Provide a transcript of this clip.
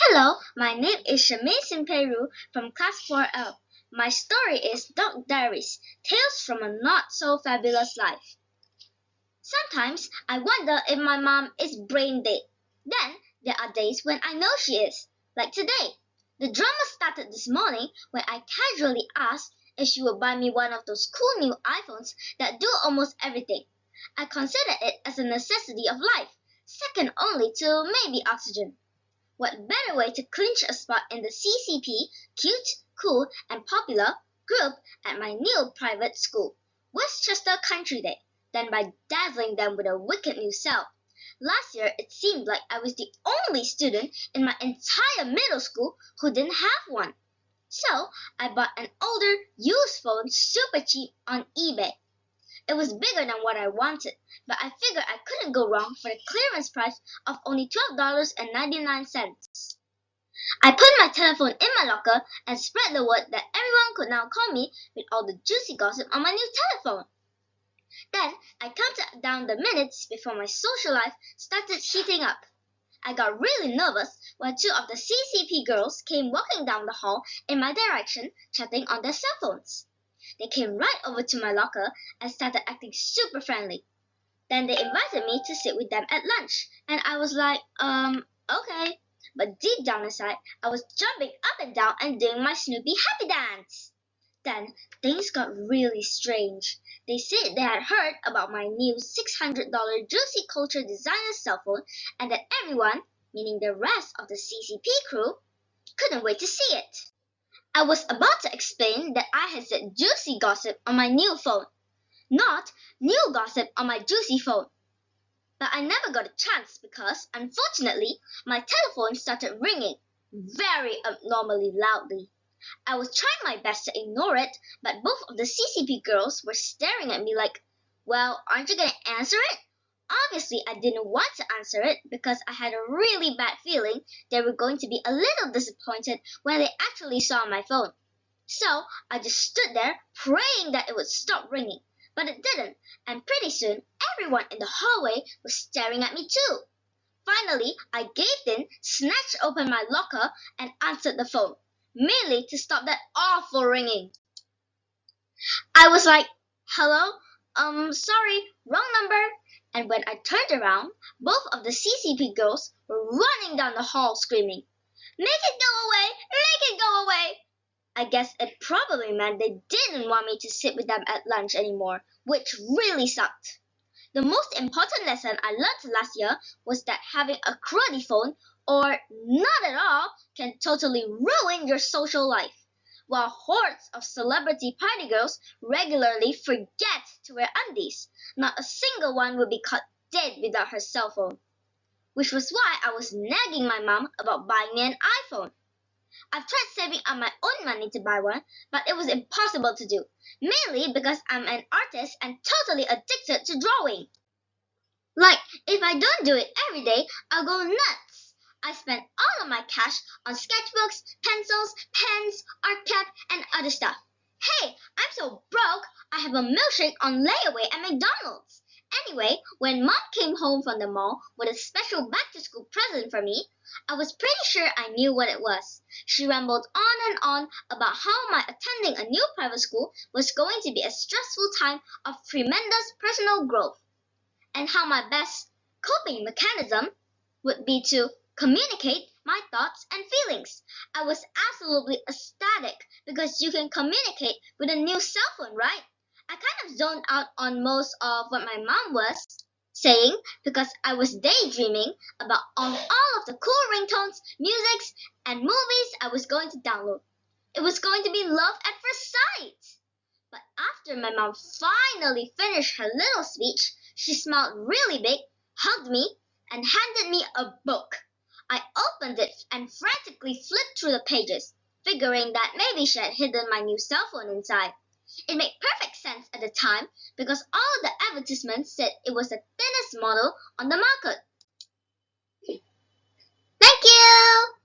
Hello, my name is Shamisin Peru from Class 4L. My story is Dork Diaries, Tales from a Not-So-Fabulous Life. Sometimes I wonder if my mom is brain dead. Then there are days when I know she is, like today. The drama started this morning when I casually asked if she would buy me one of those cool new iPhones that do almost everything. I consider it as a necessity of life, second only to maybe oxygen. What better way to clinch a spot in the CCP, cute, cool, and popular group at my new private school, Westchester Country Day, than by dazzling them with a wicked new cell. Last year, it seemed like I was the only student in my entire middle school who didn't have one. So I bought an older, used phone super cheap on eBay. It was bigger than what I wanted, but I figured I couldn't go wrong for the clearance price of only $12.99. I put my telephone in my locker and spread the word that everyone could now call me with all the juicy gossip on my new telephone. Then I counted down the minutes before my social life started heating up. I got really nervous when two of the CCP girls came walking down the hall in my direction, chatting on their cell phones. They came right over to my locker and started acting super friendly. Then they invited me to sit with them at lunch, and I was like, okay. But deep down inside, I was jumping up and down and doing my Snoopy happy dance. Then things got really strange. They said they had heard about my new $600 Juicy Culture designer cell phone and that everyone, meaning the rest of the CCP crew, couldn't wait to see it. I was about to explain that I had said juicy gossip on my new phone, not new gossip on my juicy phone. But I never got a chance because, unfortunately, my telephone started ringing very abnormally loudly. I was trying my best to ignore it, but both of the CCP girls were staring at me like, well, aren't you going to answer it? Obviously, I didn't want to answer it because I had a really bad feeling they were going to be a little disappointed when they actually saw my phone. So I just stood there praying that it would stop ringing, but it didn't, and pretty soon everyone in the hallway was staring at me too. Finally, I gave in, snatched open my locker, and answered the phone, merely to stop that awful ringing. I was like, hello? Sorry, wrong number. And when I turned around, both of the CCP girls were running down the hall screaming, make it go away! Make it go away! I guess it probably meant they didn't want me to sit with them at lunch anymore, which really sucked. The most important lesson I learned last year was that having a cruddy phone, or not at all, can totally ruin your social life. While hordes of celebrity party girls regularly forget to wear undies, not a single one would be caught dead without her cell phone. Which was why I was nagging my mom about buying me an iPhone. I've tried saving up my own money to buy one, but it was impossible to do, mainly because I'm an artist and totally addicted to drawing. Like, if I don't do it every day, I'll go nuts. I spend all of my cash on sketchbooks, pencils, pens, art cap, and other stuff. Hey, I'm so broke, I have a milkshake on layaway at McDonald's. Anyway, when Mom came home from the mall with a special back-to-school present for me, I was pretty sure I knew what it was. She rambled on and on about how my attending a new private school was going to be a stressful time of tremendous personal growth, and how my best coping mechanism would be to communicate my thoughts and feelings. I was absolutely ecstatic because you can communicate with a new cell phone, right? I kind of zoned out on most of what my mom was saying because I was daydreaming about all of the cool ringtones, musics, and movies I was going to download. It was going to be love at first sight. But after my mom finally finished her little speech, she smiled really big, hugged me, and handed me a book. I opened it and frantically flipped through the pages, figuring that maybe she had hidden my new cell phone inside. It made perfect sense at the time because all the advertisements said it was the thinnest model on the market. Thank you!